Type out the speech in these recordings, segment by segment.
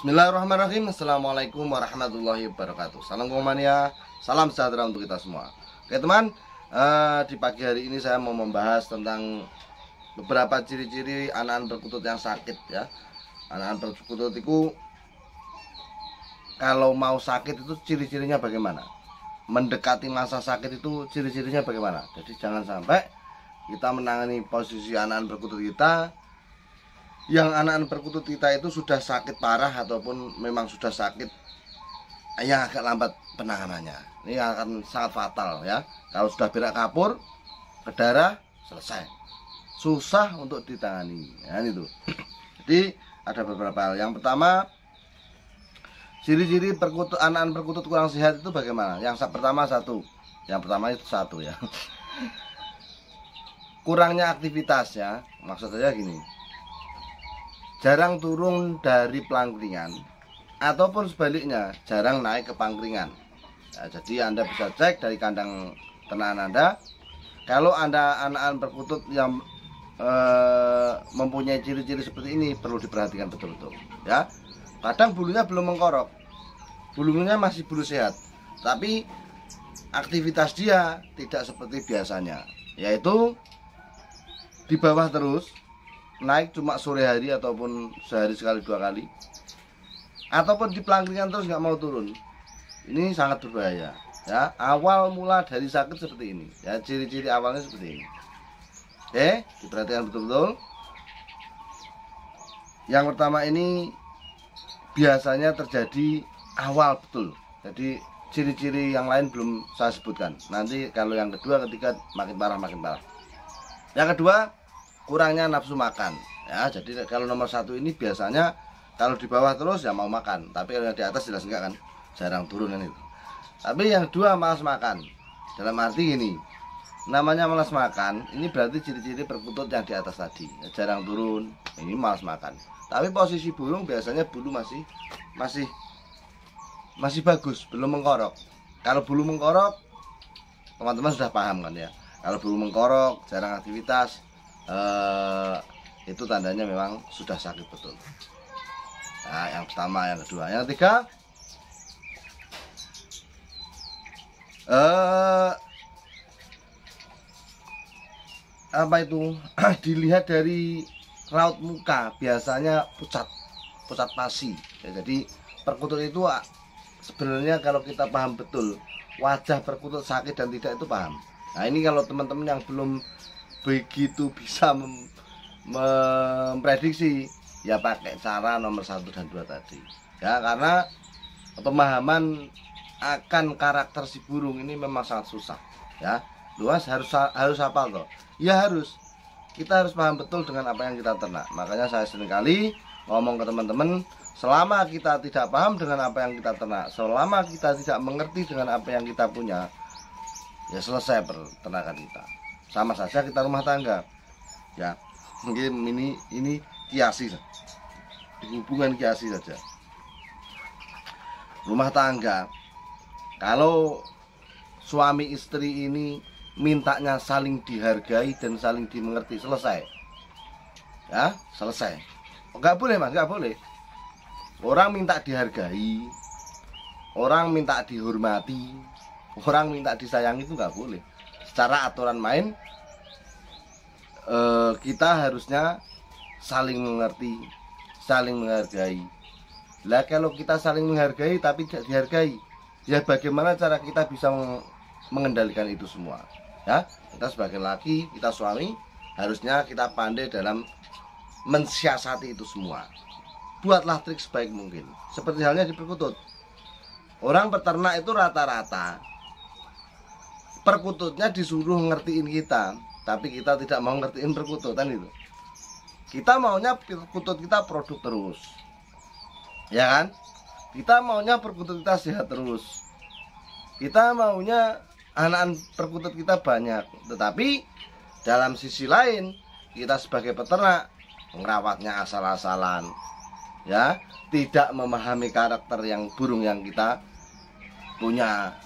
Bismillahirrahmanirrahim. Assalamualaikum warahmatullahi wabarakatuh. Salam komania, salam sejahtera untuk kita semua. Oke teman, di pagi hari ini saya mau membahas tentang beberapa ciri-ciri anakan perkutut yang sakit ya. Anakan perkutut itu kalau mau sakit itu ciri-cirinya bagaimana? Mendekati masa sakit itu ciri-cirinya bagaimana? Jadi jangan sampai kita menangani posisi anakan perkutut kita yang anakan perkutut kita itu sudah sakit parah ataupun memang sudah sakit yang agak lambat penanganannya. Ini akan sangat fatal ya. Kalau sudah berak kapur ke darah, selesai, susah untuk ditangani ya, itu. Jadi ada beberapa hal. Yang pertama, ciri-ciri anakan perkutut kurang sehat itu bagaimana? Yang pertama itu satu ya. Kurangnya aktivitas ya. Maksud saya gini, jarang turun dari pelangkringan ataupun sebaliknya jarang naik ke pangkringan ya, jadi Anda bisa cek dari kandang ternak Anda. Kalau Anda anakan perkutut yang mempunyai ciri-ciri seperti ini, perlu diperhatikan betul-betul ya. Kadang bulunya belum mengkorok, bulunya masih bulu sehat, tapi aktivitas dia tidak seperti biasanya, yaitu di bawah terus, naik cuma sore hari ataupun sehari sekali dua kali, ataupun di pelangkringan terus nggak mau turun. Ini sangat berbahaya ya. Awal mula dari sakit seperti ini ya, ciri-ciri awalnya seperti ini. Oke, diperhatikan betul-betul. Yang pertama ini biasanya terjadi awal betul, jadi ciri-ciri yang lain belum saya sebutkan. Nanti kalau yang kedua, ketiga makin parah. Yang kedua, kurangnya nafsu makan ya. Jadi kalau nomor satu ini biasanya kalau di bawah terus ya mau makan, tapi kalau yang di atas jelas enggak kan, jarang turun kan itu. Tapi yang kedua, malas makan. Dalam arti gini, namanya malas makan ini berarti ciri-ciri perkutut yang di atas tadi ya, jarang turun, ini malas makan. Tapi posisi burung biasanya bulu masih bagus, belum mengkorok. Kalau bulu mengkorok, teman-teman sudah paham kan ya. Kalau bulu mengkorok, jarang aktivitas, itu tandanya memang sudah sakit betul. Nah, yang pertama, yang kedua, yang ketiga, apa itu? Dilihat dari raut muka, biasanya pucat pasi ya. Jadi perkutut itu sebenarnya kalau kita paham betul wajah perkutut sakit dan tidak itu paham. Nah, ini kalau teman-teman yang belum begitu bisa memprediksi ya, pakai cara nomor 1 dan 2 tadi ya, karena pemahaman akan karakter si burung ini memang sangat susah ya. Luas harus hafal toh ya, kita harus paham betul dengan apa yang kita ternak. Makanya saya seringkali ngomong ke teman-teman, selama kita tidak paham dengan apa yang kita ternak, selama kita tidak mengerti dengan apa yang kita punya, ya selesai peternakan kita. Sama saja kita rumah tangga ya, mungkin ini kiasi, hubungan kiasi saja. Rumah tangga, kalau suami istri ini mintanya saling dihargai dan saling dimengerti, selesai ya, selesai. Nggak boleh mas, nggak boleh orang minta dihargai, orang minta dihormati, orang minta disayangi, itu nggak boleh. Secara aturan main, kita harusnya saling mengerti, saling menghargai. Lah kalau kita saling menghargai tapi tidak dihargai, ya bagaimana cara kita bisa mengendalikan itu semua ya. Kita sebagai laki, kita suami, harusnya kita pandai dalam mensiasati itu semua. Buatlah trik sebaik mungkin. Seperti halnya di perkutut, orang peternak itu rata-rata perkututnya disuruh ngertiin kita, tapi kita tidak mau ngertiin perkututan itu. Kita maunya perkutut kita produk terus ya kan, kita maunya perkutut kita sehat terus, kita maunya anakan perkutut kita banyak. Tetapi dalam sisi lain, kita sebagai peternak merawatnya asal-asalan ya, tidak memahami karakter yang burung yang kita punya,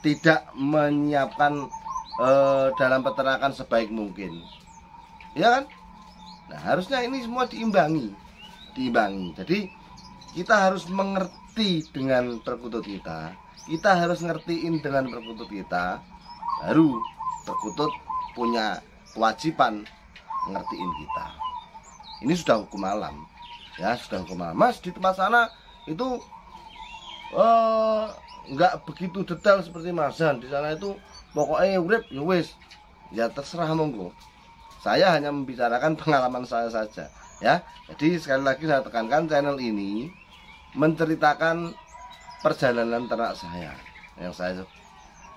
tidak menyiapkan dalam peternakan sebaik mungkin ya kan. Nah, harusnya ini semua diimbangi. Jadi kita harus mengerti dengan perkutut kita. Kita harus ngertiin dengan perkutut kita. Baru perkutut punya kewajiban ngertiin kita. Ini sudah hukum alam. Ya, sudah hukum alam. Mas, di tempat sana itu nggak begitu detail seperti Mas Dan. Di sana itu pokoknya urip ya wis. Ya terserah monggo. Saya hanya membicarakan pengalaman saya saja. Ya, jadi sekali lagi saya tekankan, channel ini menceritakan perjalanan ternak saya yang saya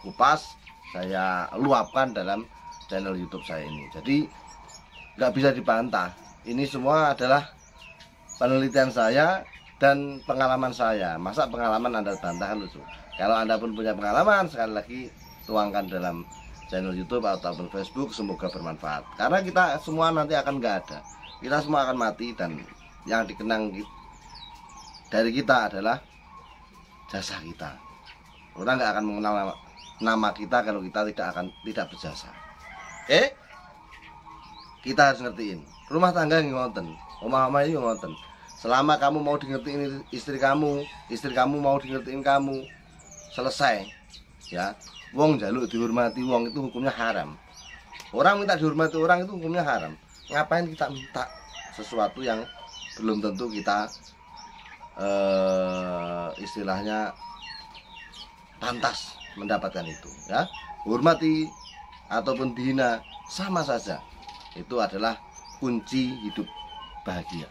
kupas, saya luapkan dalam channel YouTube saya ini. Jadi nggak bisa dibantah. Ini semua adalah penelitian saya dan pengalaman saya. Masa pengalaman Anda bantah kan lucu. Kalau Anda pun punya pengalaman, sekali lagi tuangkan dalam channel YouTube ataupun Facebook, semoga bermanfaat. Karena kita semua nanti akan nggak ada. Kita semua akan mati dan yang dikenang dari kita adalah jasa kita. Orang nggak akan mengenal nama kita kalau kita tidak berjasa. Oke? Kita harus ngertiin. Rumah tangga yang ngonten, omah-omah ini ngonten. Selama kamu mau di ngertiin istri kamu mau di ngertiin kamu, selesai. Ya, wong jaluk dihormati wong itu hukumnya haram. Orang minta dihormati orang itu hukumnya haram. Ngapain kita minta sesuatu yang belum tentu kita istilahnya pantas mendapatkan itu, ya. Hormati ataupun dihina sama saja, itu adalah kunci hidup bahagia.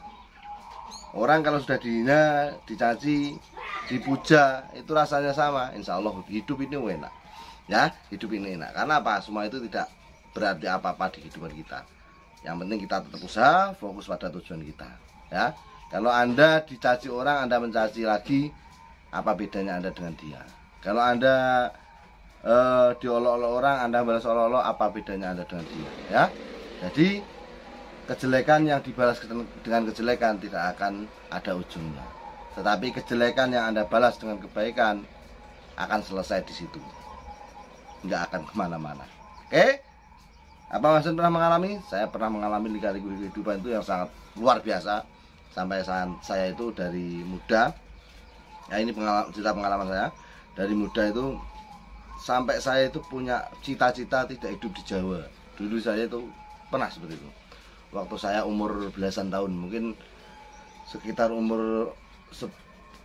Orang kalau sudah dihina, dicaci, dipuja, itu rasanya sama. Insya Allah hidup ini enak, ya. Hidup ini enak karena apa? Semua itu tidak berarti apa-apa di kehidupan kita. Yang penting kita tetap usaha, fokus pada tujuan kita, ya. Kalau Anda dicaci orang, Anda mencaci lagi, apa bedanya Anda dengan dia? Kalau Anda diolok-olok orang, Anda balas olok-olok, apa bedanya Anda dengan dia? Ya, jadi kejelekan yang dibalas dengan kejelekan tidak akan ada ujungnya. Tetapi kejelekan yang Anda balas dengan kebaikan akan selesai di situ, nggak akan kemana-mana. Oke? Apa Mas pernah mengalami? Saya pernah mengalami lika-liku kehidupan itu yang sangat luar biasa. Sampai saya itu dari muda, ya ini cerita pengalaman saya. Dari muda itu sampai saya itu punya cita-cita tidak hidup di Jawa. Dulu saya itu pernah seperti itu. Waktu saya umur belasan tahun, mungkin sekitar umur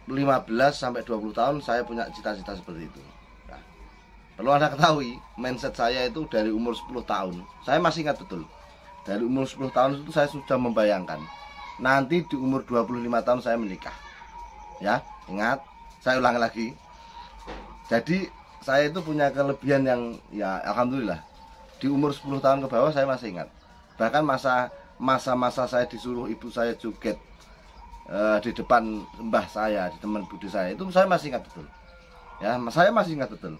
15 sampai 20 tahun saya punya cita-cita seperti itu. Nah, perlu Anda ketahui, mindset saya itu dari umur 10 tahun. Saya masih ingat betul. Dari umur 10 tahun itu saya sudah membayangkan nanti di umur 25 tahun saya menikah. Ya, ingat, saya ulang lagi. Jadi saya itu punya kelebihan yang ya alhamdulillah. Di umur 10 tahun ke bawah saya masih ingat. Bahkan masa-masa saya disuruh ibu saya joget di depan mbah saya, di teman budi saya, itu saya masih ingat betul. Ya, saya masih ingat betul.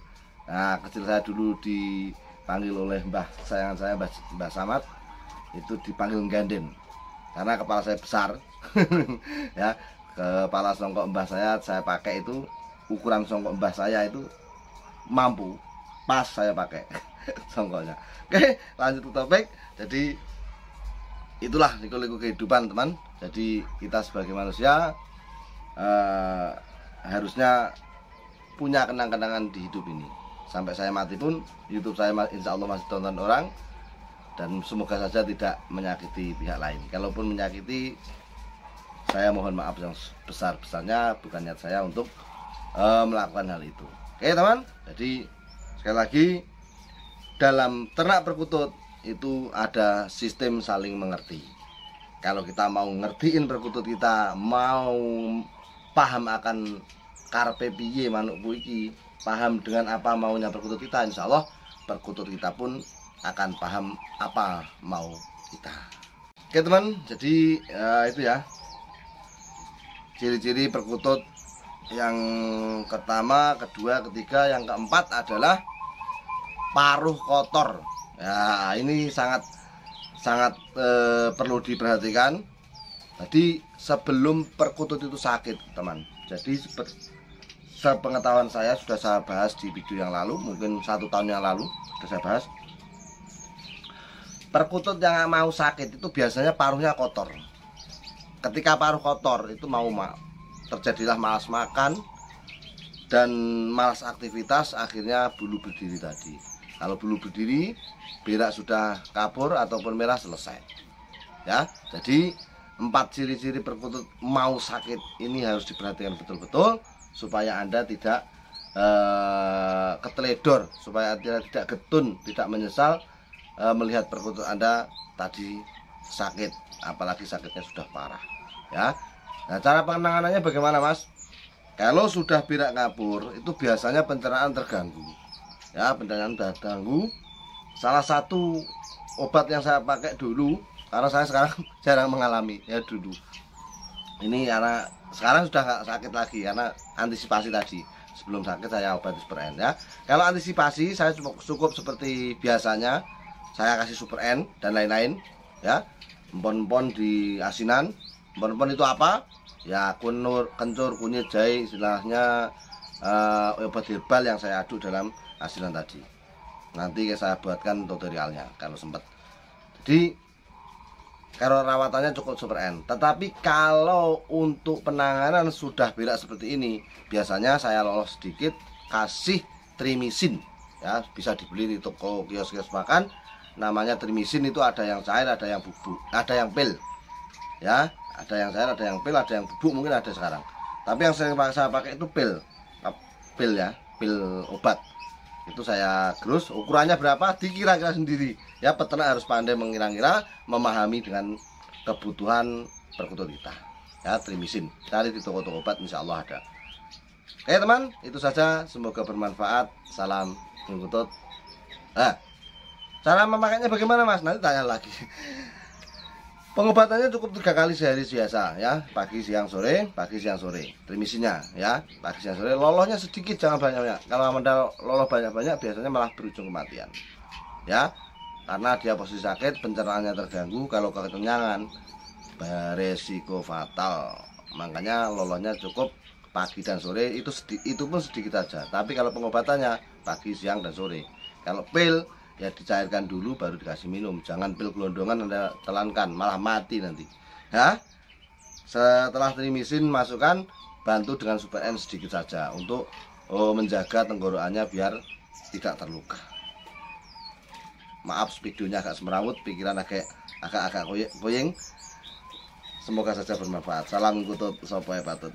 Nah, kecil saya dulu dipanggil oleh mbah sayangan saya, Mbah Samad, itu dipanggil ganden. Karena kepala saya besar. Ya, kepala songkok mbah saya pakai itu, ukuran songkok mbah saya itu mampu pas saya pakai songkoknya. Oke, lanjut ke topik. Jadi itulah liku-liku kehidupan, teman. Jadi kita sebagai manusia harusnya punya kenang-kenangan di hidup ini. Sampai saya mati pun YouTube saya insya Allah masih tonton orang. Dan semoga saja tidak menyakiti pihak lain. Kalaupun menyakiti, saya mohon maaf yang besar-besarnya. Bukan niat saya untuk melakukan hal itu. Oke teman, jadi sekali lagi, dalam ternak perkutut itu ada sistem saling mengerti. Kalau kita mau ngertiin perkutut kita, mau paham akan karpe piye manukku iki, paham dengan apa maunya perkutut kita, insya Allah perkutut kita pun akan paham apa mau kita. Oke teman, jadi itu ya ciri-ciri perkutut yang pertama, kedua, ketiga, yang keempat adalah paruh kotor. Ya, ini sangat perlu diperhatikan. Jadi sebelum perkutut itu sakit teman, jadi sepengetahuan saya sudah saya bahas di video yang lalu, mungkin 1 tahun yang lalu sudah saya bahas. Perkutut yang mau sakit itu biasanya paruhnya kotor. Ketika paruh kotor itu mau terjadilah malas makan dan malas aktivitas, akhirnya bulu berdiri tadi. Kalau bulu berdiri, berak sudah kabur ataupun merah, selesai. Ya, jadi 4 ciri-ciri perkutut mau sakit ini harus diperhatikan betul-betul supaya Anda tidak keteledor, supaya Anda tidak getun, tidak menyesal melihat perkutut Anda tadi sakit, apalagi sakitnya sudah parah. Ya, nah cara penanganannya bagaimana, Mas? Kalau sudah berak kabur, itu biasanya pencernaan terganggu. Ya, pencernaan terganggu. Salah satu obat yang saya pakai dulu, karena saya sekarang jarang mengalami ya dulu. Ini karena sekarang sudah nggak sakit lagi karena antisipasi tadi. Sebelum sakit saya obati Super N ya. Kalau antisipasi saya cukup seperti biasanya, saya kasih Super N dan lain-lain ya. Empon-empon di asinan. Empon-empon itu apa? Ya kencur, kunyit, jahe, istilahnya obat herbal yang saya aduk dalam asinan tadi. Nanti saya buatkan tutorialnya kalau sempat. Jadi kalau rawatannya cukup Super N. Tetapi kalau untuk penanganan sudah berak seperti ini, biasanya saya lolos sedikit kasih trimisin ya, bisa dibeli di toko kios-kios makan. Namanya trimisin, itu ada yang cair, ada yang bubuk, ada yang pil ya, ada yang cair, ada yang pil, ada yang bubuk, mungkin ada sekarang. Tapi yang saya pakai itu pil ya, pil obat. Itu saya gerus, ukurannya berapa dikira-kira sendiri ya. Peternak harus pandai mengira-ngira, memahami dengan kebutuhan perkutut kita ya. Trimisin cari di toko-toko obat, insya Allah ada. Oke teman, itu saja, semoga bermanfaat. Salam perkutut. Nah, cara memakainya bagaimana, Mas? Nanti tanya lagi. Pengobatannya cukup 3 kali sehari biasa ya, pagi siang sore, pagi siang sore. Trimisinya ya, pagi siang sore. Lolohnya sedikit, jangan banyak-banyak. Kalau Anda loloh banyak-banyak biasanya malah berujung kematian. Ya, karena dia posisi sakit, pencernaannya terganggu. Kalau kekenyangan beresiko fatal. Makanya lolohnya cukup pagi dan sore, itu pun sedikit saja. Tapi kalau pengobatannya pagi, siang dan sore. Kalau pil ya dicairkan dulu baru dikasih minum. Jangan pil gelondongan Anda telankan, malah mati nanti ya. Setelah trimisin masukkan, bantu dengan Super N sedikit saja untuk menjaga tenggorokannya biar tidak terluka. Maaf videonya agak semrawut, pikiran agak koyeng. Semoga saja bermanfaat. Salam kutut, sopoe patut.